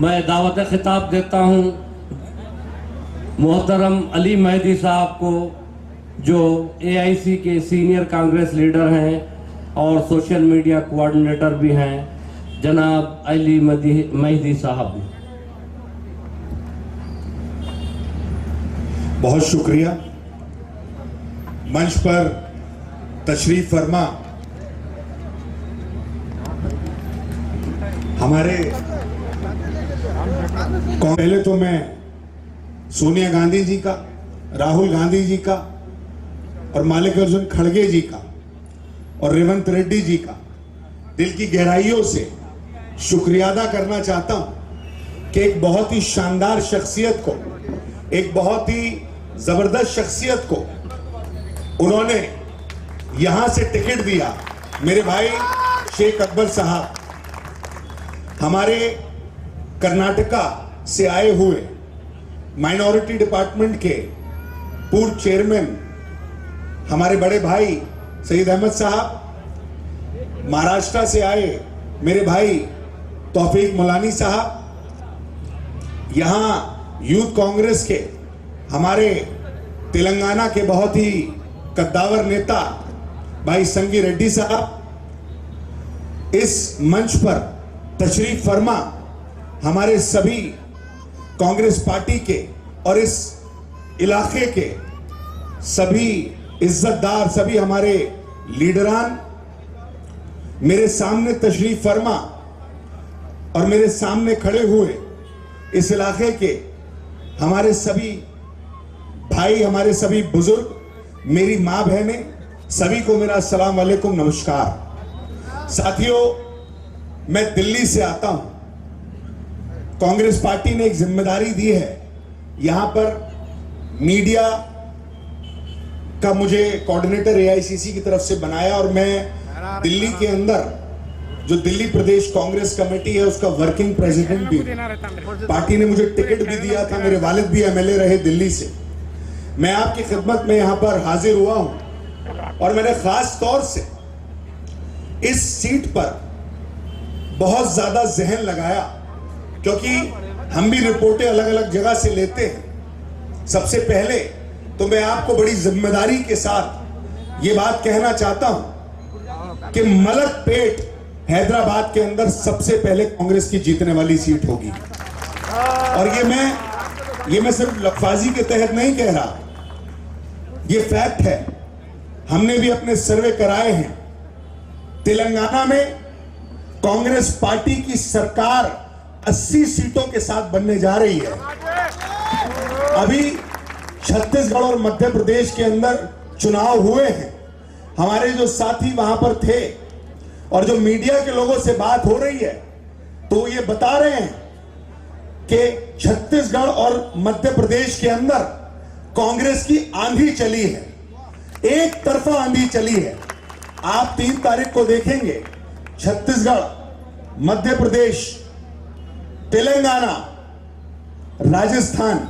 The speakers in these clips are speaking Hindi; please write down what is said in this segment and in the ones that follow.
मैं दावत खिताब देता हूँ मोहतरम अली मेहदी साहब को, जो AIC के सीनियर कांग्रेस लीडर हैं और सोशल मीडिया कोऑर्डिनेटर भी हैं, जनाब अली मेहदी साहब। बहुत शुक्रिया। मंच पर तशरीफ फरमा हमारे पहले तो मैं सोनिया गांधी जी का, राहुल गांधी जी का और मल्लिकार्जुन खड़गे जी का और रेवंत रेड्डी जी का दिल की गहराइयों से शुक्रिया अदा करना चाहता हूं कि एक बहुत ही शानदार शख्सियत को, एक बहुत ही जबरदस्त शख्सियत को उन्होंने यहां से टिकट दिया। मेरे भाई शेख अकबर साहब, हमारे कर्नाटका से आए हुए माइनॉरिटी डिपार्टमेंट के पूर्व चेयरमैन हमारे बड़े भाई सईद अहमद साहब, महाराष्ट्र से आए मेरे भाई तौफीक मुलानी साहब, यहां यूथ कांग्रेस के हमारे तेलंगाना के बहुत ही कद्दावर नेता भाई संगी रेड्डी साहब, इस मंच पर तशरीफ फरमा हमारे सभी कांग्रेस पार्टी के और इस इलाके के सभी इज्जतदार, सभी हमारे लीडरान मेरे सामने तशरीफ फरमा और मेरे सामने खड़े हुए इस इलाके के हमारे सभी भाई, हमारे सभी बुजुर्ग, मेरी मां बहनें, सभी को मेरा अस्सलाम वालेकुम, नमस्कार। साथियों, मैं दिल्ली से आता हूं। कांग्रेस पार्टी ने एक जिम्मेदारी दी है, यहां पर मीडिया का मुझे कोऑर्डिनेटर AICC की तरफ से बनाया और मैं दिल्ली के अंदर जो दिल्ली प्रदेश कांग्रेस कमेटी है उसका वर्किंग प्रेसिडेंट भी। पार्टी ने मुझे टिकट भी दिया था, मेरे वालिद भी MLA रहे दिल्ली से। मैं आपकी खिदमत में यहां पर हाजिर हुआ हूं और मैंने खास तौर से इस सीट पर बहुत ज्यादा जहन लगाया, क्योंकि हम भी रिपोर्टें अलग अलग जगह से लेते हैं। सबसे पहले तो मैं आपको बड़ी जिम्मेदारी के साथ ये बात कहना चाहता हूं कि मलकपेट हैदराबाद के अंदर सबसे पहले कांग्रेस की जीतने वाली सीट होगी। और ये मैं सिर्फ लफाजी के तहत नहीं कह रहा, ये फैक्ट है। हमने भी अपने सर्वे कराए हैं। तेलंगाना में कांग्रेस पार्टी की सरकार 80 सीटों के साथ बनने जा रही है। अभी छत्तीसगढ़ और मध्य प्रदेश के अंदर चुनाव हुए हैं। हमारे जो साथी वहां पर थे और जो मीडिया के लोगों से बात हो रही है, तो ये बता रहे हैं कि छत्तीसगढ़ और मध्य प्रदेश के अंदर कांग्रेस की आंधी चली है, एक तरफा आंधी चली है। आप 3 तारीख को देखेंगे छत्तीसगढ़, मध्य प्रदेश, तेलंगाना, राजस्थान,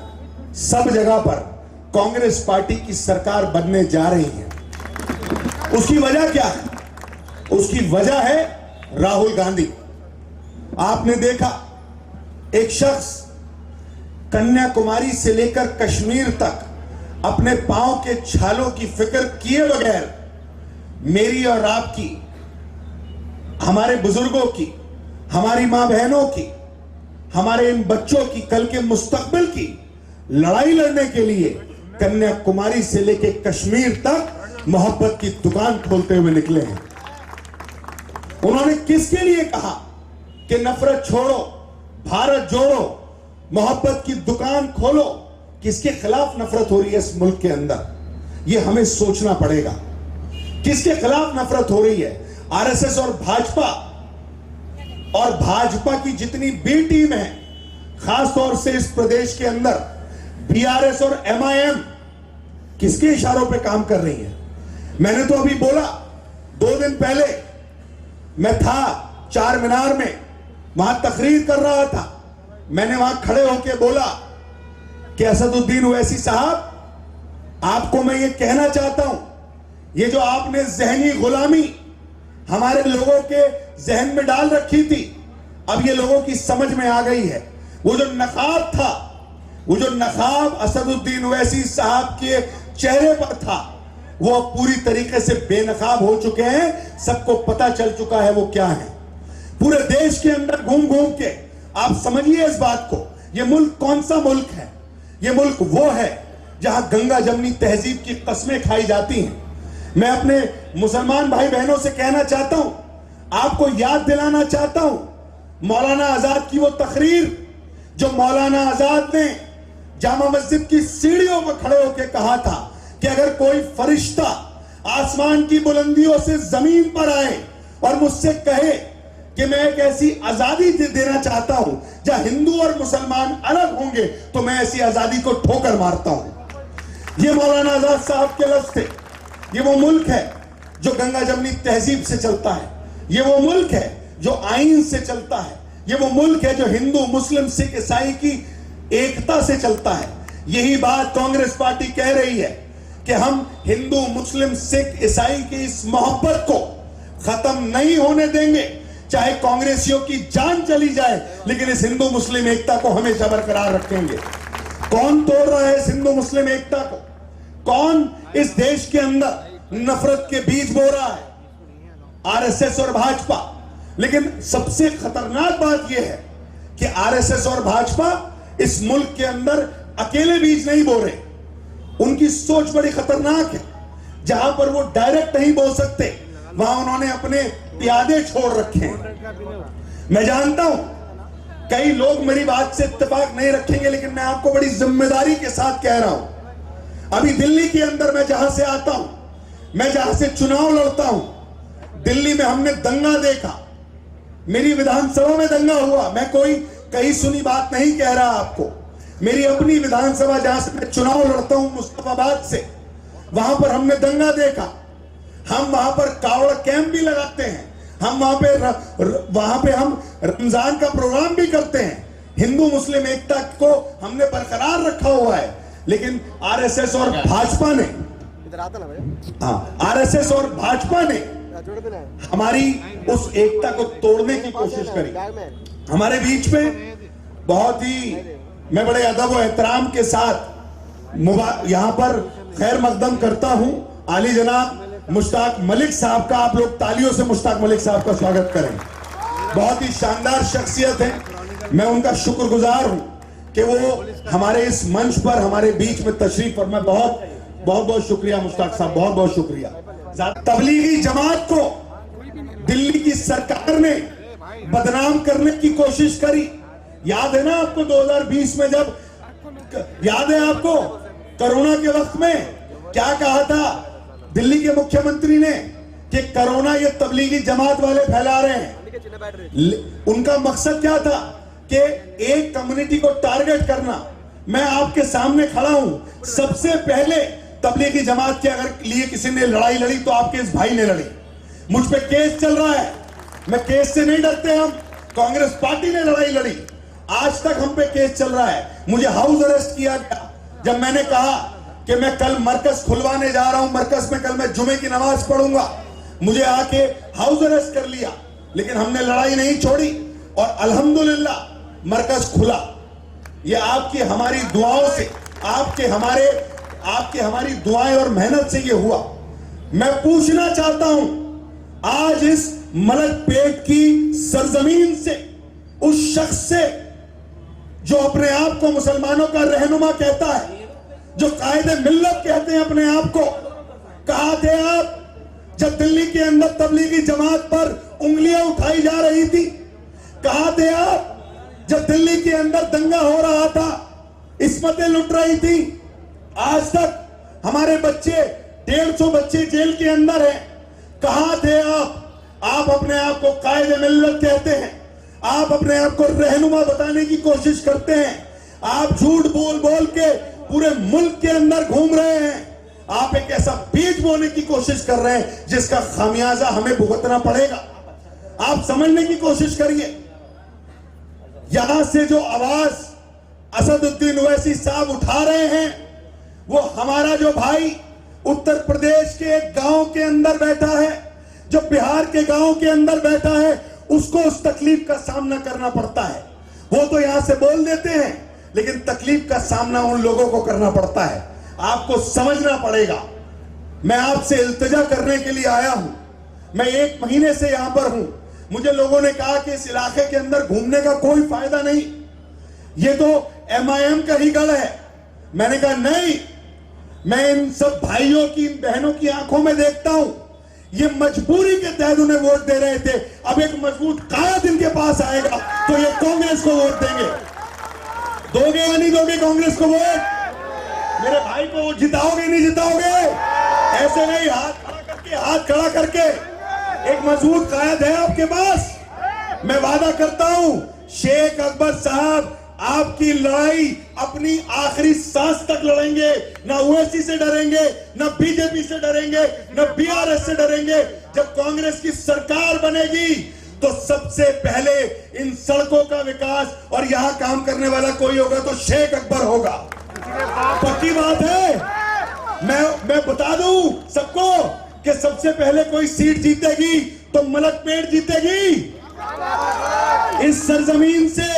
सब जगह पर कांग्रेस पार्टी की सरकार बनने जा रही है। उसकी वजह क्या है? उसकी वजह है राहुल गांधी। आपने देखा एक शख्स कन्याकुमारी से लेकर कश्मीर तक अपने पांव के छालों की फिक्र किए बगैर मेरी और आपकी, हमारे बुजुर्गों की, हमारी मां बहनों की, हमारे इन बच्चों की कल के मुस्तकबिल की लड़ाई लड़ने के लिए कन्याकुमारी से लेकर कश्मीर तक मोहब्बत की दुकान खोलते हुए निकले हैं। उन्होंने किसके लिए कहा कि नफरत छोड़ो, भारत जोड़ो, मोहब्बत की दुकान खोलो? किसके खिलाफ नफरत हो रही है इस मुल्क के अंदर? यह हमें सोचना पड़ेगा। किसके खिलाफ नफरत हो रही है? RSS और भाजपा की जितनी बी टीम है, खासतौर से इस प्रदेश के अंदर BRS और MIM किसके इशारों पे काम कर रही है? मैंने तो अभी बोला, 2 दिन पहले मैं था चार मीनार में, वहां तकरीर कर रहा था। मैंने वहां खड़े होकर बोला कि असदुद्दीन ओवैसी साहब, आपको मैं ये कहना चाहता हूं, ये जो आपने जहनी गुलामी हमारे लोगों के जहन में डाल रखी थी, अब ये लोगों की समझ में आ गई है। वो जो नकाब था, वो जो नकाब असदुद्दीन ओवैसी साहब के चेहरे पर था, वो अब पूरी तरीके से बेनकाब हो चुके हैं। सबको पता चल चुका है वो क्या है। पूरे देश के अंदर घूम घूम के आप समझिए इस बात को, ये मुल्क कौन सा मुल्क है? ये मुल्क वो है जहां गंगा जमनी तहजीब की कस्में खाई जाती हैं। मैं अपने मुसलमान भाई बहनों से कहना चाहता हूं, आपको याद दिलाना चाहता हूं मौलाना आजाद की वो तकरीर जो मौलाना आजाद ने जामा मस्जिद की सीढ़ियों पर खड़े होकर कहा था कि अगर कोई फरिश्ता आसमान की बुलंदियों से जमीन पर आए और मुझसे कहे कि मैं एक ऐसी आजादी देना चाहता हूं जहां हिंदू और मुसलमान अलग होंगे, तो मैं ऐसी आजादी को ठोकर मारता हूं। ये मौलाना आजाद साहब के लफ्ज थे। ये वो मुल्क है जो गंगा जमनी तहजीब से चलता है। ये वो मुल्क है जो आईन से चलता है। ये वो मुल्क है जो हिंदू मुस्लिम सिख ईसाई की एकता से चलता है। यही बात कांग्रेस पार्टी कह रही है कि हम हिंदू मुस्लिम सिख ईसाई की इस मोहब्बत को खत्म नहीं होने देंगे, चाहे कांग्रेसियों की जान चली जाए, लेकिन इस हिंदू मुस्लिम एकता को हमेशा बरकरार रखेंगे। कौन तोड़ रहा है इस हिंदू मुस्लिम एकता को? कौन इस देश के अंदर नफरत के बीज बो रहा है? आरएसएस और भाजपा। लेकिन सबसे खतरनाक बात यह है कि आरएसएस और भाजपा इस मुल्क के अंदर अकेले बीज नहीं बो रहे। उनकी सोच बड़ी खतरनाक है। जहां पर वो डायरेक्ट नहीं बोल सकते, वहां उन्होंने अपने प्यादे छोड़ रखे हैं। मैं जानता हूं कई लोग मेरी बात से इत्तेफाक नहीं रखेंगे, लेकिन मैं आपको बड़ी जिम्मेदारी के साथ कह रहा हूं। अभी दिल्ली के अंदर मैं जहां से आता हूं, मैं जहां से चुनाव लड़ता हूं, दिल्ली में हमने दंगा देखा। मेरी विधानसभा में दंगा हुआ। मैं कोई कहीं सुनी बात नहीं कह रहा आपको। मेरी अपनी विधानसभा जहां से मैं चुनाव लड़ता हूं, मुस्तफाबाद से, वहां पर हमने दंगा देखा। हम वहां पर कावड़ कैंप भी लगाते हैं। हम वहां पे हम रमजान का प्रोग्राम भी करते हैं। हिंदू मुस्लिम एकता को हमने बरकरार रखा हुआ है। लेकिन आरएसएस और भाजपा ने आरएसएस और भाजपा ने हमारी उस एकता को तोड़ने की कोशिश करी। हमारे बीच में बहुत ही, मैं बड़े अदब और एहतराम के साथ यहां पर खैर मकदम करता हूं आली जनाब मुश्ताक मलिक साहब का। आप लोग तालियों से मुश्ताक मलिक साहब का स्वागत करें। बहुत ही शानदार शख्सियत है। मैं उनका शुक्रगुजार हूं कि वो हमारे इस मंच पर हमारे बीच में तशरीफ फरमा। बहुत बहुत शुक्रिया मुश्ताक साहब, बहुत बहुत शुक्रिया। तबलीगी जमात को दिल्ली की सरकार ने बदनाम करने की कोशिश करी। याद है ना आपको 2020 में, जब याद है आपको कोरोना के वक्त में क्या कहा था दिल्ली के मुख्यमंत्री ने कि कोरोना ये तबलीगी जमात वाले फैला रहे हैं। उनका मकसद क्या था कि एक कम्युनिटी को टारगेट करना। मैं आपके सामने खड़ा हूं, सबसे पहले तबलीगी जमात के अगर लिए किसी ने लड़ाई लड़ी तो आपके इस भाई ने लड़ी। मुझ पे केस चल रहा है, मैं केस से नहीं डरते। हम कांग्रेस पार्टी ने लड़ाई लड़ी, आज तक हम पे केस चल रहा है। मुझे हाउस अरेस्ट किया गया जब मैंने कहा कि मैं कल मरकज खुलवाने जा रहा हूं, मरकज में कल मैं जुमे की नमाज पढ़ूंगा। मुझे आके हाउस अरेस्ट कर लिया, लेकिन हमने लड़ाई नहीं छोड़ी और अल्हम्दुलिल्लाह मरकज खुला। ये आपकी हमारी दुआओं से, आपके हमारी दुआएं और मेहनत से ये हुआ। मैं पूछना चाहता हूं, आज इस मलकपेट की सरजमीन से उस शख्स से जो अपने आप को मुसलमानों का रहनुमा कहता है, जो कायदे मिल्लत कहते हैं अपने आप को, कहा थे आप जब दिल्ली के अंदर तबलीगी जमात पर उंगलियां उठाई जा रही थी? कहा थे आप जब दिल्ली के अंदर दंगा हो रहा था, इस्मतें लुट रही थी? आज तक हमारे बच्चे, 150 बच्चे जेल के अंदर हैं। कहां थे आप? आप अपने आप को कायदे मिल्लत कहते हैं, आप अपने आप को रहनुमा बताने की कोशिश करते हैं। आप झूठ बोल बोल के पूरे मुल्क के अंदर घूम रहे हैं। आप एक ऐसा बीज बोने की कोशिश कर रहे हैं जिसका खामियाजा हमें भुगतना पड़ेगा। आप समझने की कोशिश करिए। यहां से जो आवाज असदुद्दीन ओवैसी साहब उठा रहे हैं, वो हमारा जो भाई उत्तर प्रदेश के एक गांव के अंदर बैठा है, जो बिहार के गांव के अंदर बैठा है, उसको उस तकलीफ का सामना करना पड़ता है। वो तो यहां से बोल देते हैं, लेकिन तकलीफ का सामना उन लोगों को करना पड़ता है। आपको समझना पड़ेगा। मैं आपसे इल्तिजा करने के लिए आया हूं। मैं 1 महीने से यहां पर हूं। मुझे लोगों ने कहा कि इस इलाके के अंदर घूमने का कोई फायदा नहीं, ये तो MIM का ही गढ़ है। मैंने कहा नहीं, मैं इन सब भाइयों की, बहनों की आंखों में देखता हूं, ये मजबूरी के तहत उन्हें वोट दे रहे थे। अब एक मजबूत कायद इनके पास आएगा तो ये कांग्रेस को वोट देंगे। दोगे या नहीं दोगे कांग्रेस को वोट? मेरे भाई को जिताओगे नहीं जिताओगे? ऐसे नहीं, हाथ खड़ा करके एक मजबूत कायद है आपके पास। मैं वादा करता हूं, शेख अकबर साहब आपकी लड़ाई अपनी आखिरी सांस तक लड़ेंगे। ना ओवैसी से डरेंगे, ना बीजेपी से डरेंगे, ना BRS से डरेंगे। जब कांग्रेस की सरकार बनेगी तो सबसे पहले इन सड़कों का विकास और यहां काम करने वाला कोई होगा तो शेख अकबर होगा। पक्की बात है। मैं बता दूं सबको कि सबसे पहले कोई सीट जीतेगी तो मलकपेट जीतेगी। इस सरजमीन से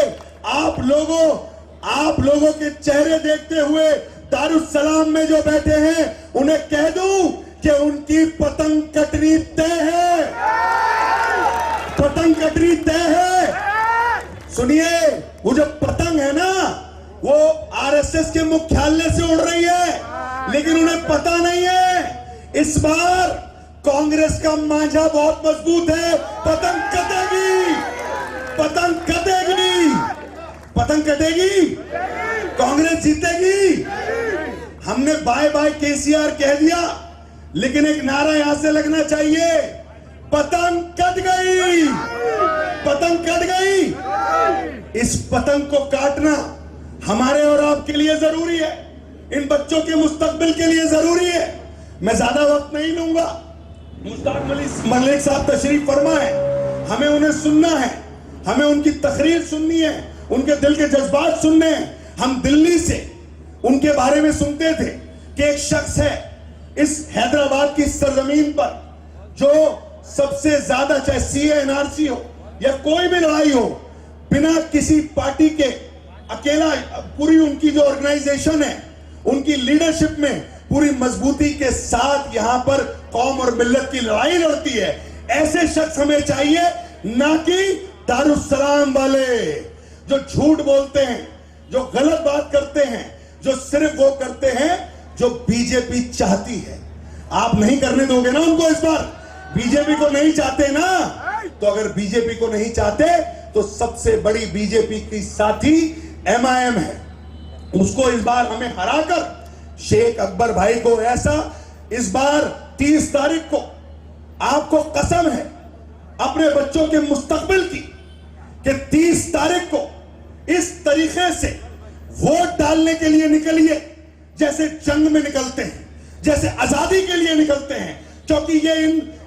आप लोगों के चेहरे देखते हुए दारुस्सलाम में जो बैठे हैं उन्हें कह दूं कि उनकी पतंग कटनी तय है। पतंग कटनी तय है। सुनिए, वो जो पतंग है ना, वो RSS के मुख्यालय से उड़ रही है, लेकिन उन्हें पता नहीं है इस बार कांग्रेस का मांझा बहुत मजबूत है। पतंग कटेगी, पतंग कटेगी, पतंग कटेगी, कांग्रेस जीतेगी। हमने बाय बाय KCR कह दिया, लेकिन एक नारा यहां से लगना चाहिए, पतंग कट गई, पतंग कट गई। इस पतंग को काटना हमारे और आपके लिए जरूरी है, इन बच्चों के मुस्तकबिल के लिए जरूरी है। मैं ज्यादा वक्त नहीं लूंगा। मुश्ताक मलिक साहब तशरीफ फरमा है, हमें उन्हें सुनना है, हमें उनकी तकरीर सुननी है, उनके दिल के जज्बात सुनने हैं। हम दिल्ली से उनके बारे में सुनते थे कि एक शख्स है इस हैदराबाद की सरजमीन पर जो सबसे ज्यादा, चाहे CA NRC हो या कोई भी लड़ाई हो, बिना किसी पार्टी के अकेला, पूरी उनकी जो ऑर्गेनाइजेशन है, उनकी लीडरशिप में पूरी मजबूती के साथ यहां पर कौम और मिल्लत की लड़ाई लड़ती है। ऐसे शख्स हमें चाहिए, ना कि दारुस्सलाम वाले जो झूठ बोलते हैं, जो गलत बात करते हैं, जो सिर्फ वो करते हैं जो बीजेपी चाहती है। आप नहीं करने दोगे ना उनको इस बार? बीजेपी को नहीं चाहते ना? तो अगर बीजेपी को नहीं चाहते तो सबसे बड़ी बीजेपी की साथी MIM है, उसको इस बार हमें हराकर शेख अकबर भाई को ऐसा, इस बार 30 तारीख को आपको कसम है अपने बच्चों के मुस्तकबिल की कि 30 तारीख को इस तरीके से वोट डालने के लिए निकलिए जैसे जंग में निकलते हैं, जैसे आजादी के लिए निकलते हैं, क्योंकि ये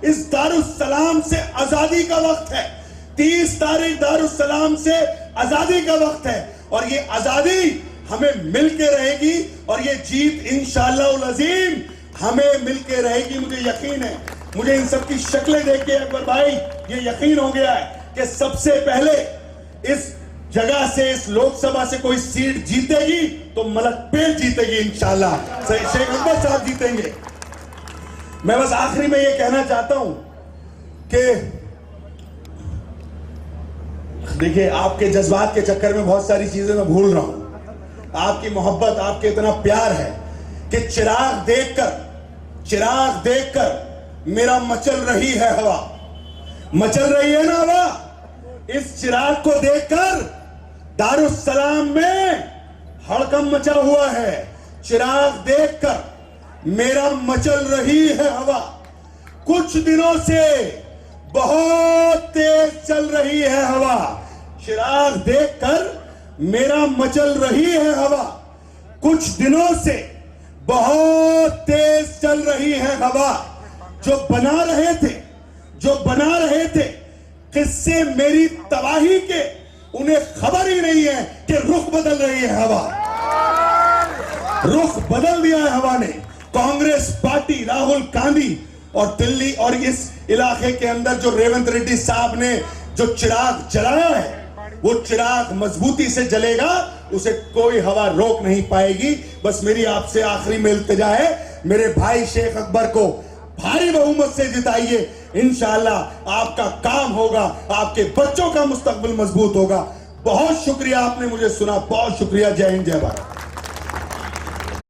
इस दारुस्सलाम से आजादी का वक्त है। 30 तारीख दारुस्सलाम से आजादी का वक्त है और ये आजादी हमें मिलके रहेगी और ये जीत इंशाअल्लाह अज़ीम हमें मिलके रहेगी। मुझे यकीन है, मुझे इन सब की शक्लें देख के अकबर भाई ये यकीन हो गया है कि सबसे पहले इस जगह से, इस लोकसभा से कोई सीट जीतेगी तो मलकपेट जीतेगी इंशाअल्लाह, शेख अकबर साहब जीतेंगे। मैं बस आखिरी में ये कहना चाहता हूं कि देखिए, आपके जज्बात के चक्कर में बहुत सारी चीजें मैं भूल रहा हूं। आपकी मोहब्बत, आपके इतना प्यार है कि चिराग देखकर मेरा मचल रही है हवा, मचल रही है ना हवा। इस चिराग को देखकर दारुस्सलाम में हड़कंप मचा हुआ है। चिराग देखकर मेरा मचल रही है हवा। कुछ दिनों से बहुत तेज चल रही है हवा। चिराग देखकर मेरा मचल रही है हवा। कुछ दिनों से बहुत तेज चल रही है हवा। जो बना रहे थे किससे मेरी तबाही के, उन्हें खबर ही नहीं है कि रुख बदल रही है हवा। रुख बदल दिया है हवा ने। कांग्रेस पार्टी, राहुल गांधी और दिल्ली और इस इलाके के अंदर जो रेवंत रेड्डी साहब ने जो चिराग जलाया है, वो चिराग मजबूती से जलेगा, उसे कोई हवा रोक नहीं पाएगी। बस मेरी आपसे आखिरी में इल्तिजा है, मेरे भाई शेख अकबर को भारी बहुमत से जिताइए। इंशाअल्लाह आपका काम होगा, आपके बच्चों का मुस्तकबिल मजबूत होगा। बहुत शुक्रिया, आपने मुझे सुना। बहुत शुक्रिया। जय हिंद, जय भारत।